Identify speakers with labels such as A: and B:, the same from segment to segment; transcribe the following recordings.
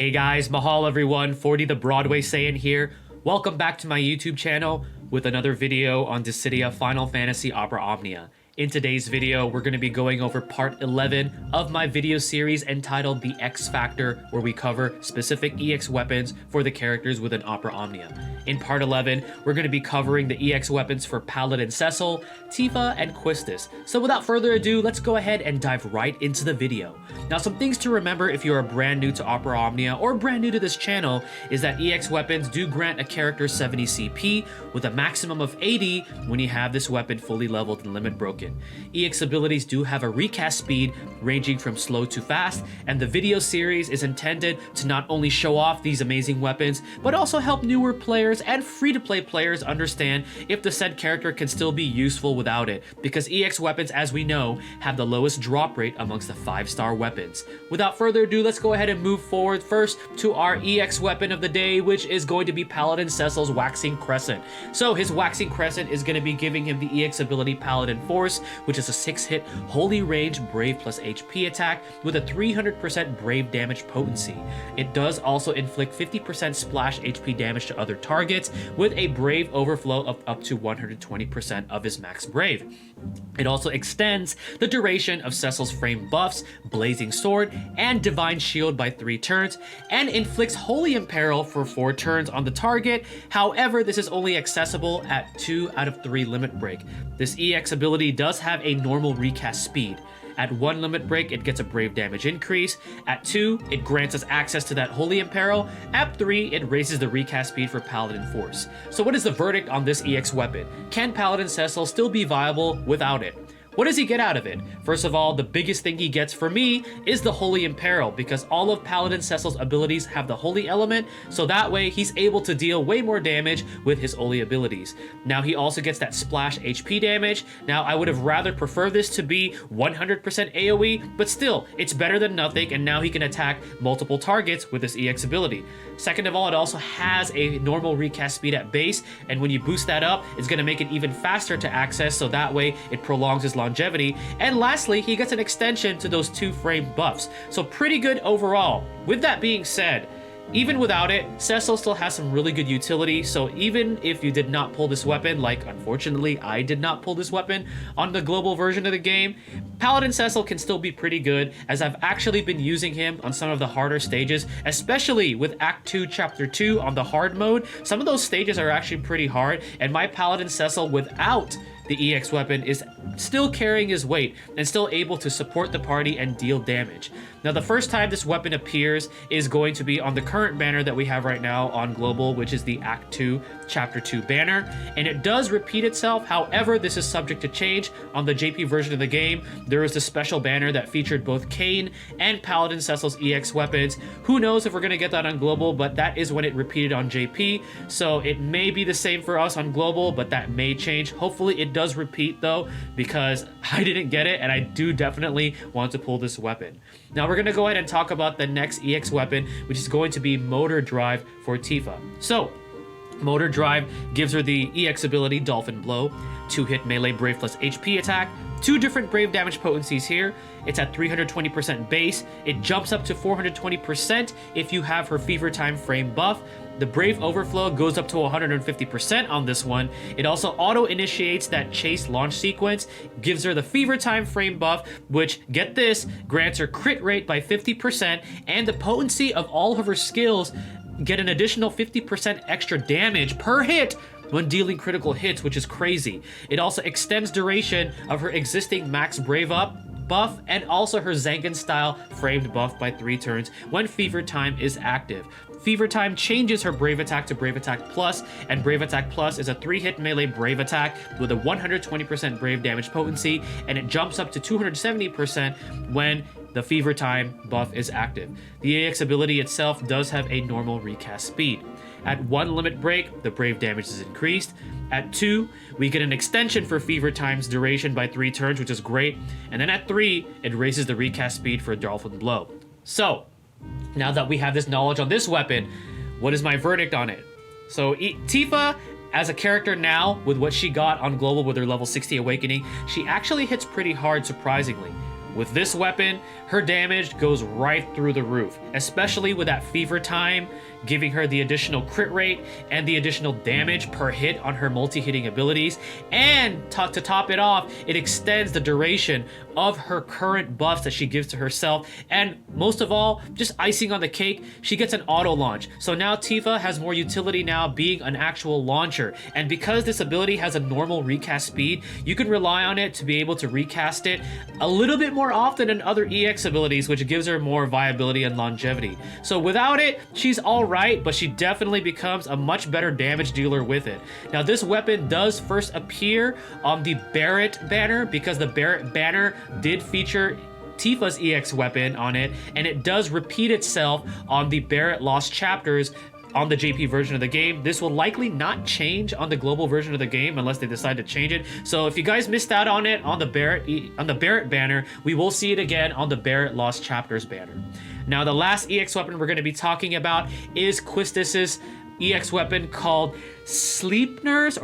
A: Hey guys, mahal everyone, 40 the Broadway Saiyan here. Welcome back to my YouTube channel with another video on Dissidia Final Fantasy Opera Omnia. In today's video, we're going to be going over part 11 of my video series entitled The X Factor, where we cover specific EX weapons for the characters within Opera Omnia. In part 11, we're going to be covering the EX weapons for Paladin Sessle, Tifa, and Quistis. So without further ado, let's go ahead and dive right into the video. Now, some things to remember if you are brand new to Opera Omnia or brand new to this channel is that EX weapons do grant a character 70 CP with a maximum of 80 when you have this weapon fully leveled and limit broken. EX abilities do have a recast speed ranging from slow to fast, and the video series is intended to not only show off these amazing weapons, but also help newer players and free-to-play players understand if the said character can still be useful without it, because EX weapons, as we know, have the lowest drop rate amongst the 5-star weapons. Without further ado, let's go ahead and move forward first to our EX weapon of the day, which is going to be Paladin Cecil's Waxing Crescent. So his Waxing Crescent is going to be giving him the EX ability Paladin Force, which is a 6-hit holy range Brave plus HP attack with a 300% Brave damage potency. It does also inflict 50% splash HP damage to other targets with a Brave overflow of up to 120% of his max Brave. It also extends the duration of Cecil's frame buffs, Blazing Sword, and Divine Shield by 3 turns, and inflicts Holy Imperil for 4 turns on the target. However, this is only accessible at 2 out of 3 limit break. This EX ability does have a normal recast speed. At 1 limit break, it gets a Brave damage increase. At 2, it grants us access to that Holy Imperil. At 3, it raises the recast speed for Paladin Force. So what is the verdict on this EX weapon? Can Paladin Sessle still be viable without it? What does he get out of it? First of all, the biggest thing he gets for me is the Holy Imperil, because all of Paladin Cecil's abilities have the Holy element, so that way he's able to deal way more damage with his Holy abilities. Now he also gets that splash HP damage. Now I would have rather preferred this to be 100% AoE, but still, it's better than nothing, and now he can attack multiple targets with this EX ability. Second of all, it also has a normal recast speed at base, and when you boost that up, it's going to make it even faster to access, so that way it prolongs his longevity. And lastly, he gets an extension to those 2 frame buffs. So pretty good overall. With that being said, even without it, Sessle still has some really good utility, so even if you did not pull this weapon, like unfortunately I did not pull this weapon on the global version of the game, Paladin Sessle can still be pretty good, as I've actually been using him on some of the harder stages, especially with Act 2, Chapter 2 on the hard mode. Some of those stages are actually pretty hard, and my Paladin Sessle without the EX weapon is still carrying his weight and still able to support the party and deal damage. Now, the first time this weapon appears is going to be on the current banner that we have right now on global, which is the Act 2, Chapter 2 banner, and it does repeat itself. However, this is subject to change. On the JP version of the game, there was a special banner that featured both Kain and Paladin Cecil's EX weapons. Who knows if we're going to get that on global, but that is when it repeated on JP, so it may be the same for us on global, but that may change. Hopefully it does repeat though, because I didn't get it and I do definitely want to pull this weapon. Now we're going to go ahead and talk about the next EX weapon, which is going to be Motor Drive for Tifa. So Motor Drive gives her the EX ability Dolphin Blow, 2-hit melee Brave plus HP attack, 2 different Brave damage potencies here. It's at 320% base. It jumps up to 420% if you have her Fever Time frame buff. The Brave Overflow goes up to 150% on this one. It also auto-initiates that chase launch sequence, gives her the Fever Time frame buff, which, get this, grants her crit rate by 50%, and the potency of all of her skills get an additional 50% extra damage per hit when dealing critical hits, which is crazy. It also extends duration of her existing max Brave Up buff and also her Zangan style framed buff by 3 turns when Fever Time is active. Fever Time changes her Brave Attack to Brave Attack Plus, and Brave Attack Plus is a 3-hit melee Brave Attack with a 120% Brave damage potency, and it jumps up to 270% when the Fever Time buff is active. The AX ability itself does have a normal recast speed. At 1 limit break, the Brave damage is increased. At 2, we get an extension for Fever Time's duration by 3 turns, which is great. And then at 3, it raises the recast speed for Dolphin Blow. So, now that we have this knowledge on this weapon, what is my verdict on it? So, Tifa, as a character now, with what she got on global with her level 60 awakening, she actually hits pretty hard, surprisingly. With this weapon, her damage goes right through the roof, especially with that fever time, giving her the additional crit rate and the additional damage per hit on her multi-hitting abilities. And to top it off, it extends the duration of her current buffs that she gives to herself. And most of all, just icing on the cake, she gets an auto launch. So now Tifa has more utility now being an actual launcher. And because this ability has a normal recast speed, you can rely on it to be able to recast it a little bit more often than other EX abilities, which gives her more viability and longevity. So without it, she's alright, but she definitely becomes a much better damage dealer with it. Now this weapon does first appear on the Barret banner, because the Barret banner did feature Tifa's EX weapon on it, and it does repeat itself on the Barret Lost Chapters on the JP version of the game. This will likely not change on the global version of the game unless they decide to change it. So if you guys missed out on it on the Barret banner, we will see it again on the Barret Lost Chapters banner. Now the last EX weapon we're going to be talking about is Quistis's EX weapon called Sleipnir's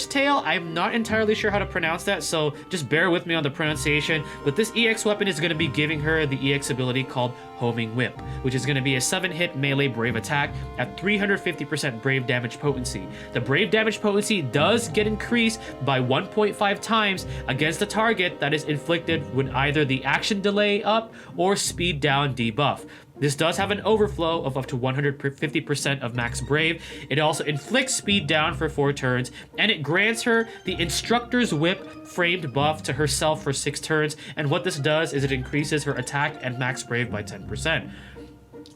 A: Tail. I'm not entirely sure how to pronounce that, so just bear with me on the pronunciation. But this EX weapon is going to be giving her the EX ability called Homing Whip, which is going to be a 7-hit melee brave attack at 350% brave damage potency. The brave damage potency does get increased by 1.5 times against the target that is inflicted with either the action delay up or speed down debuff. This does have an overflow of up to 150% of max brave. It also inflicts speed down for 4 turns, and it grants her the Instructor's Whip framed buff to herself for 6 turns. And what this does is it increases her attack and max brave by 10%.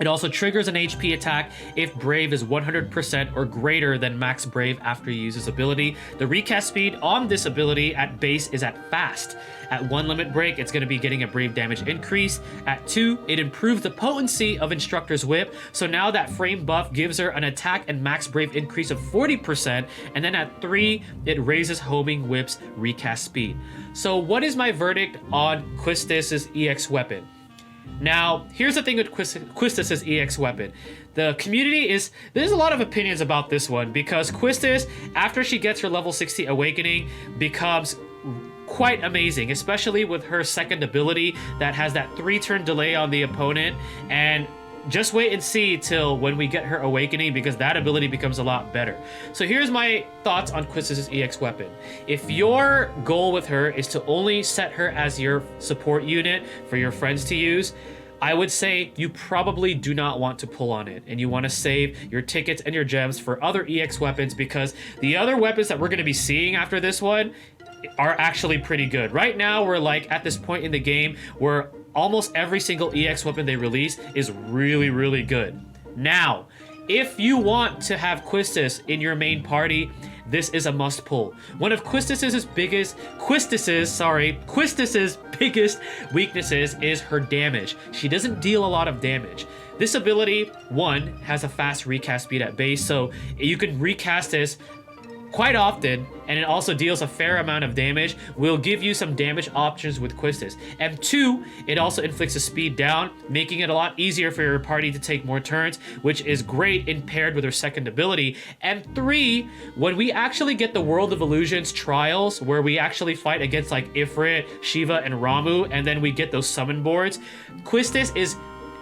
A: It also triggers an HP attack if Brave is 100% or greater than max Brave after you use this ability. The recast speed on this ability at base is at Fast. At 1 limit break, it's going to be getting a Brave damage increase. At 2, it improves the potency of Instructor's Whip, so now that frame buff gives her an attack and max Brave increase of 40%, and then at 3, it raises Homing Whip's recast speed. So what is my verdict on Quistis' EX weapon? Now, here's the thing with Quistis' EX weapon. The community there's a lot of opinions about this one, because Quistis, after she gets her level 60 awakening, becomes quite amazing, especially with her second ability that has that 3-turn delay on the opponent. And just wait and see till when we get her awakening, because that ability becomes a lot better. So here's my thoughts on Quistis' EX weapon. If your goal with her is to only set her as your support unit for your friends to use, I would say you probably do not want to pull on it, and you want to save your tickets and your gems for other EX weapons, because the other weapons that we're going to be seeing after this one are actually pretty good. Right now, we're like at this point in the game where almost every single EX weapon they release is really, really good. Now, if you want to have Quistis in your main party, this is a must pull. One of Quistis's biggest weaknesses is her damage. She doesn't deal a lot of damage. This ability, 1, has a fast recast speed at base, so you can recast this quite often, and it also deals a fair amount of damage. Will give you some damage options with Quistis. And 2, it also inflicts a speed down, making it a lot easier for your party to take more turns, which is great in paired with her second ability. And 3, when we actually get the World of Illusions trials, where we actually fight against like Ifrit, Shiva, and Ramu, and then we get those summon boards, Quistis is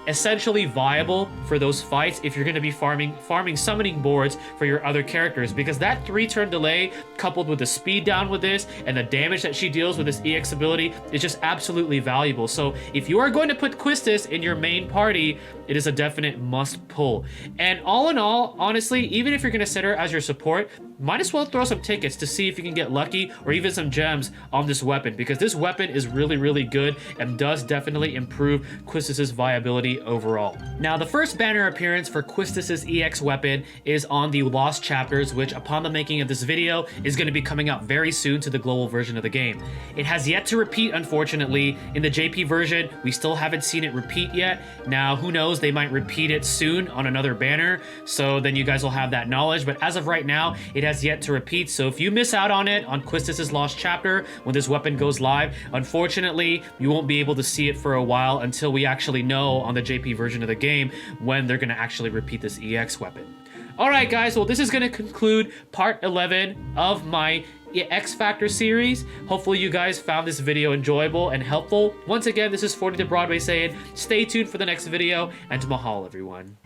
A: essentially viable for those fights if you're going to be farming summoning boards for your other characters, because that 3-turn delay coupled with the speed down with this and the damage that she deals with this EX ability is just absolutely valuable. So if you are going to put Quistis in your main party, it is a definite must pull. And all in all, honestly, even if you're going to set her as your support, might as well throw some tickets to see if you can get lucky or even some gems on this weapon, because this weapon is really, really good and does definitely improve Quistis' viability overall. Now, the first banner appearance for Quistis' EX weapon is on the Lost Chapters, which upon the making of this video is going to be coming out very soon to the global version of the game. It has yet to repeat, unfortunately. In the JP version, we still haven't seen it repeat yet. Now, who knows, they might repeat it soon on another banner, so then you guys will have that knowledge. But as of right now, it has yet to repeat. So if you miss out on it on Quistis' Lost Chapter when this weapon goes live, unfortunately, you won't be able to see it for a while until we actually know on the JP version of the game when they're going to actually repeat this EX weapon. Alright guys, well this is going to conclude part 11 of my X Factor series. Hopefully you guys found this video enjoyable and helpful. Once again, this is 40 the Broadway saying, stay tuned for the next video, and mahal everyone.